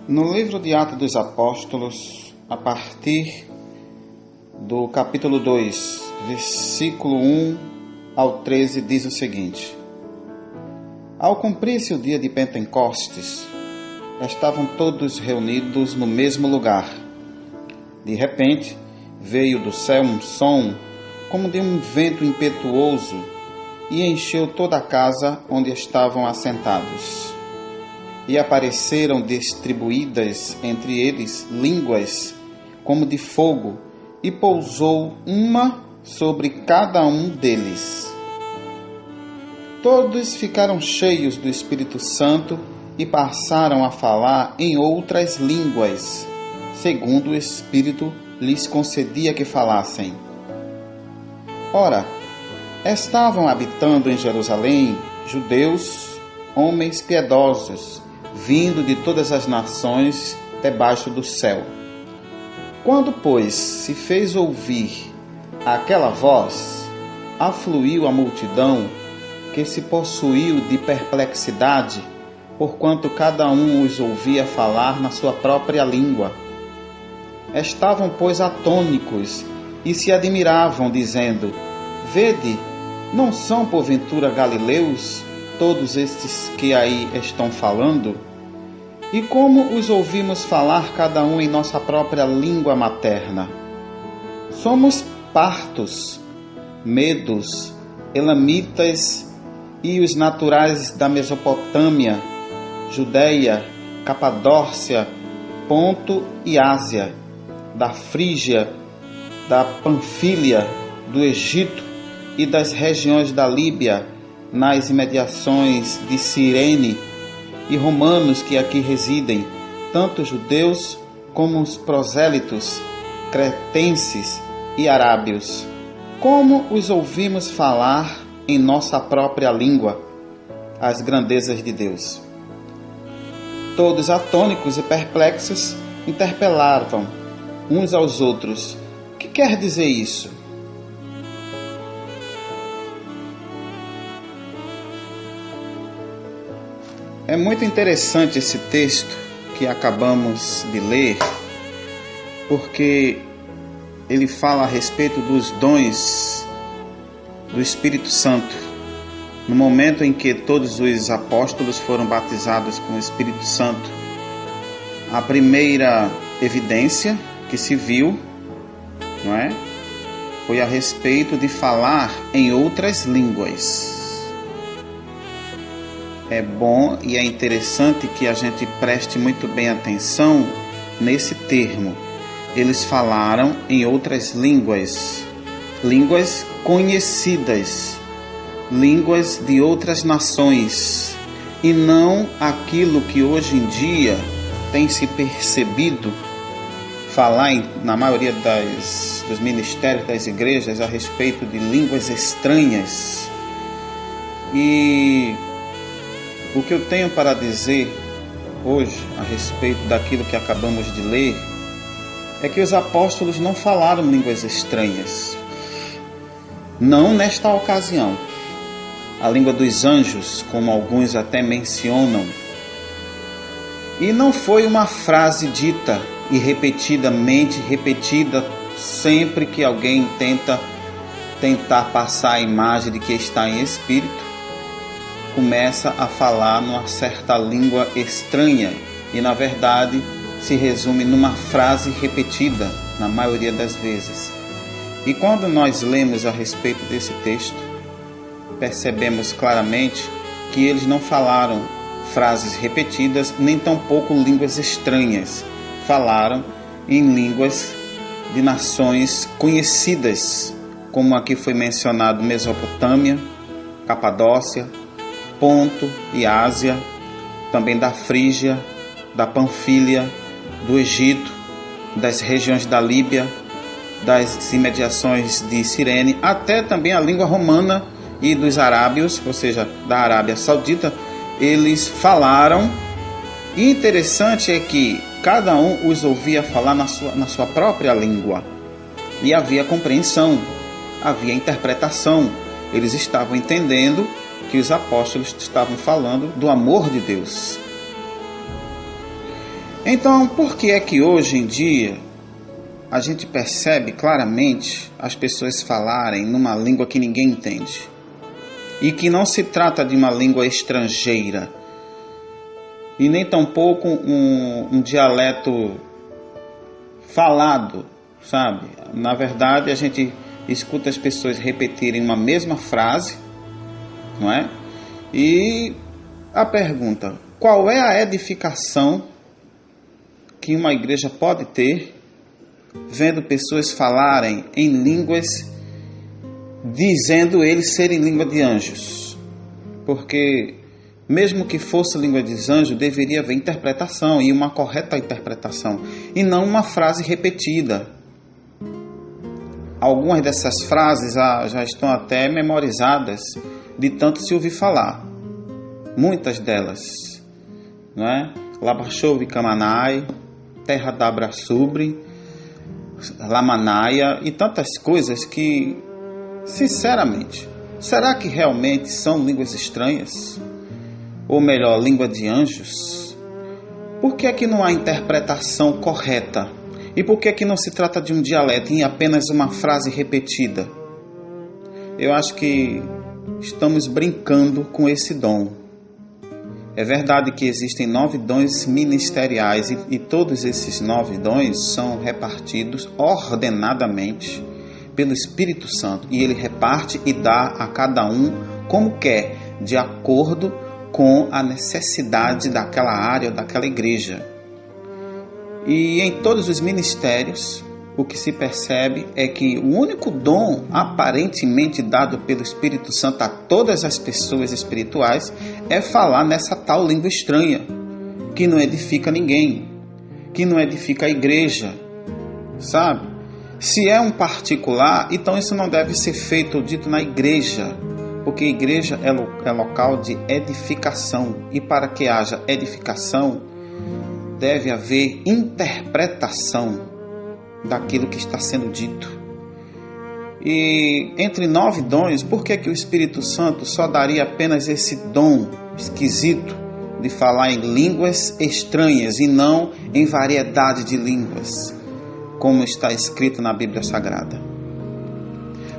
No livro de Atos dos Apóstolos, a partir do capítulo 2, versículo 1 ao 13, diz o seguinte: Ao cumprir-se o dia de Pentecostes, estavam todos reunidos no mesmo lugar. De repente, veio do céu um som como de um vento impetuoso e encheu toda a casa onde estavam assentados. E apareceram distribuídas entre eles línguas como de fogo, e pousou uma sobre cada um deles. Todos ficaram cheios do Espírito Santo e passaram a falar em outras línguas, segundo o Espírito lhes concedia que falassem. Ora, estavam habitando em Jerusalém judeus, homens piedosos, vindo de todas as nações debaixo do céu. Quando, pois, se fez ouvir aquela voz, afluiu a multidão, que se possuiu de perplexidade, porquanto cada um os ouvia falar na sua própria língua. Estavam, pois, atônicos e se admiravam, dizendo: Vede, não são porventura galileus todos estes que aí estão falando? E como os ouvimos falar cada um em nossa própria língua materna? Somos partos, medos, elamitas e os naturais da Mesopotâmia, Judeia, Capadócia, Ponto e Ásia, da Frígia, da Panfília, do Egito e das regiões da Líbia, nas imediações de Cirene, e romanos que aqui residem, tanto judeus como os prosélitos, cretenses e arábios. Como os ouvimos falar em nossa própria língua as grandezas de Deus? Todos atônicos e perplexos interpelavam uns aos outros: que quer dizer isso? É muito interessante esse texto que acabamos de ler, porque ele fala a respeito dos dons do Espírito Santo. No momento em que todos os apóstolos foram batizados com o Espírito Santo, a primeira evidência que se viu, não é? Foi a respeito de falar em outras línguas. É bom e é interessante que a gente preste muito bem atenção nesse termo. Eles falaram em outras línguas, línguas conhecidas, línguas de outras nações, e não aquilo que hoje em dia tem se percebido falar na maioria dos ministérios das igrejas a respeito de línguas estranhas. E o que eu tenho para dizer hoje a respeito daquilo que acabamos de ler é que os apóstolos não falaram línguas estranhas. Não nesta ocasião. A língua dos anjos, como alguns até mencionam. E não foi uma frase dita e repetida sempre que alguém tentar passar a imagem de que está em espírito, começa a falar numa certa língua estranha e, na verdade, se resume numa frase repetida, na maioria das vezes. E quando nós lemos a respeito desse texto, percebemos claramente que eles não falaram frases repetidas, nem tampouco línguas estranhas. Falaram em línguas de nações conhecidas, como aqui foi mencionado Mesopotâmia, Capadócia, Ponto e Ásia, também da Frígia, da Panfília, do Egito, das regiões da Líbia, das imediações de Cirene, até também a língua romana e dos arábios, ou seja, da Arábia Saudita. Eles falaram, e interessante é que cada um os ouvia falar na sua própria língua, e havia compreensão, havia interpretação. Eles estavam entendendo que os apóstolos estavam falando do amor de Deus. Então, por que é que hoje em dia a gente percebe claramente as pessoas falarem numa língua que ninguém entende? E que não se trata de uma língua estrangeira, e nem tampouco um dialeto falado, sabe? Na verdade, a gente escuta as pessoas repetirem uma mesma frase, não é? E a pergunta: qual é a edificação que uma igreja pode ter vendo pessoas falarem em línguas, dizendo eles serem língua de anjos? Porque mesmo que fosse língua de anjo, deveria haver interpretação, e uma correta interpretação, e não uma frase repetida. Algumas dessas frases já estão até memorizadas de tanto se ouvir falar. Muitas delas, não é? Labachou Kamanai, Terra da Abraçubre, Lamanaia e tantas coisas que, sinceramente, será que realmente são línguas estranhas? Ou melhor, língua de anjos? Por que é que não há interpretação correta? E por que é que não se trata de um dialeto em apenas uma frase repetida? Eu acho que estamos brincando com esse dom. É verdade que existem 9 dons ministeriais e todos esses 9 dons são repartidos ordenadamente pelo Espírito Santo. E ele reparte e dá a cada um como quer, de acordo com a necessidade daquela área, daquela igreja. E em todos os ministérios, o que se percebe é que o único dom aparentemente dado pelo Espírito Santo a todas as pessoas espirituais é falar nessa tal língua estranha, que não edifica ninguém, que não edifica a igreja, sabe? Se é um particular, então isso não deve ser feito ou dito na igreja, porque a igreja é local de edificação, e para que haja edificação, deve haver interpretação daquilo que está sendo dito. E entre 9 dons, por que o Espírito Santo só daria apenas esse dom esquisito de falar em línguas estranhas e não em variedade de línguas, como está escrito na Bíblia Sagrada?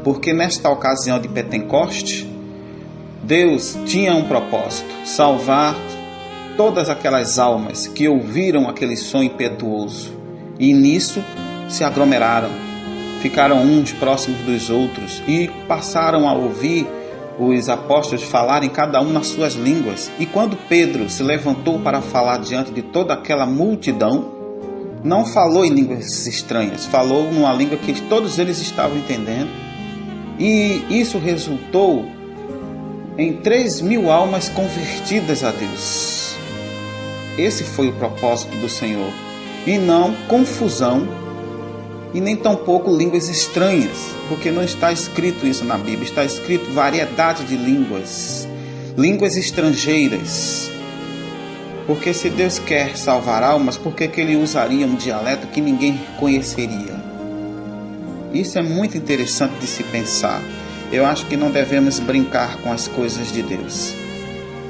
Porque nesta ocasião de Pentecoste, Deus tinha um propósito: salvar todas aquelas almas que ouviram aquele som impetuoso, e nisso se aglomeraram, ficaram uns próximos dos outros e passaram a ouvir os apóstolos falarem cada um nas suas línguas. E quando Pedro se levantou para falar diante de toda aquela multidão, não falou em línguas estranhas, falou numa língua que todos eles estavam entendendo, e isso resultou em 3.000 almas convertidas a Deus. Esse foi o propósito do Senhor, e não confusão, e nem tampouco línguas estranhas, porque não está escrito isso na Bíblia. Está escrito variedade de línguas, línguas estrangeiras. Porque se Deus quer salvar almas, por que ele usaria um dialeto que ninguém conheceria? Isso é muito interessante de se pensar. Eu acho que não devemos brincar com as coisas de Deus.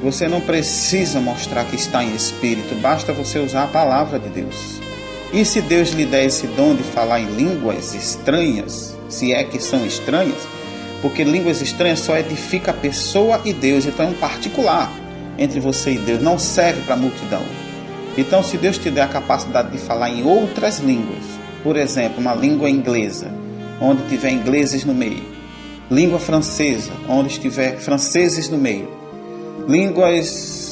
Você não precisa mostrar que está em espírito, basta você usar a palavra de Deus. E se Deus lhe der esse dom de falar em línguas estranhas, se é que são estranhas, porque línguas estranhas só edifica a pessoa e Deus, então é um particular entre você e Deus, não serve para a multidão. Então, se Deus te der a capacidade de falar em outras línguas, por exemplo, uma língua inglesa, onde tiver ingleses no meio, língua francesa, onde estiver franceses no meio, línguas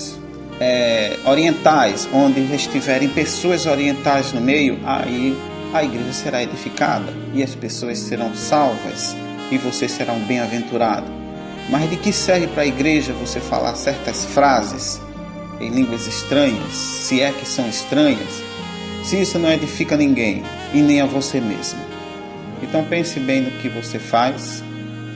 orientais, onde estiverem pessoas orientais no meio, aí a igreja será edificada e as pessoas serão salvas e você será um bem-aventurado. Mas de que serve para a igreja você falar certas frases em línguas estranhas, se é que são estranhas, se isso não edifica ninguém e nem a você mesmo? Então pense bem no que você faz,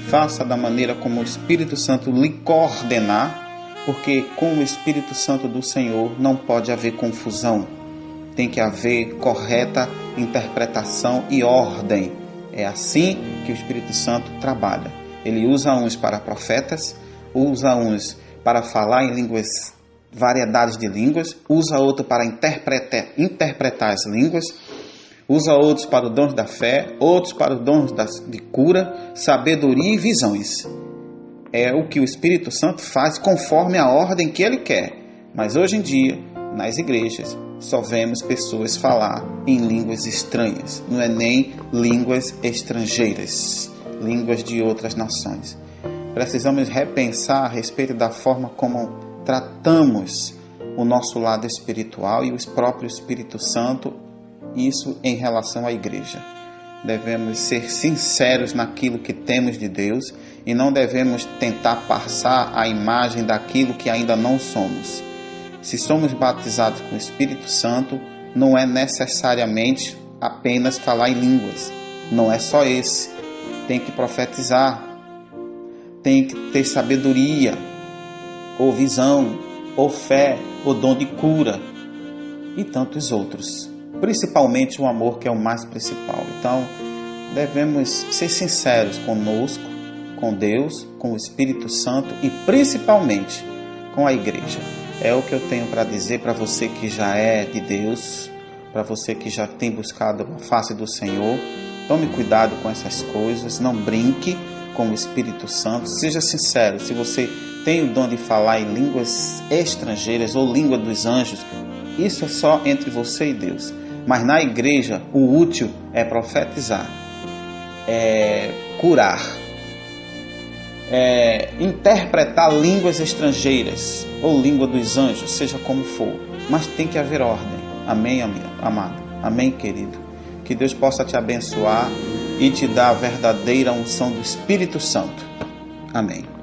faça da maneira como o Espírito Santo lhe coordenar, porque com o Espírito Santo do Senhor não pode haver confusão. Tem que haver correta interpretação e ordem. É assim que o Espírito Santo trabalha. Ele usa uns para profetas, usa uns para falar em línguas variedades de línguas, usa outro para interpretar as línguas, usa outros para os dons da fé, outros para os dons de cura, sabedoria e visões. É o que o Espírito Santo faz conforme a ordem que Ele quer. Mas hoje em dia, nas igrejas, só vemos pessoas falar em línguas estranhas. Não é nem línguas estrangeiras, línguas de outras nações. Precisamos repensar a respeito da forma como tratamos o nosso lado espiritual e o próprio Espírito Santo, isso em relação à igreja. Devemos ser sinceros naquilo que temos de Deus e não devemos tentar passar a imagem daquilo que ainda não somos. Se somos batizados com o Espírito Santo, não é necessariamente apenas falar em línguas. Não é só esse. Tem que profetizar, tem que ter sabedoria, ou visão, ou fé, ou dom de cura e tantos outros. Principalmente o amor, que é o mais principal. Então, devemos ser sinceros conosco, com Deus, com o Espírito Santo e principalmente com a igreja. É o que eu tenho para dizer para você que já é de Deus, para você que já tem buscado a face do Senhor. Tome cuidado com essas coisas, não brinque com o Espírito Santo. Seja sincero, se você tem o dom de falar em línguas estrangeiras ou língua dos anjos, isso é só entre você e Deus. Mas na igreja, o útil é profetizar, é curar, interpretar línguas estrangeiras ou língua dos anjos, seja como for. Mas tem que haver ordem. Amém, amado? Amém, querido? Que Deus possa te abençoar e te dar a verdadeira unção do Espírito Santo. Amém.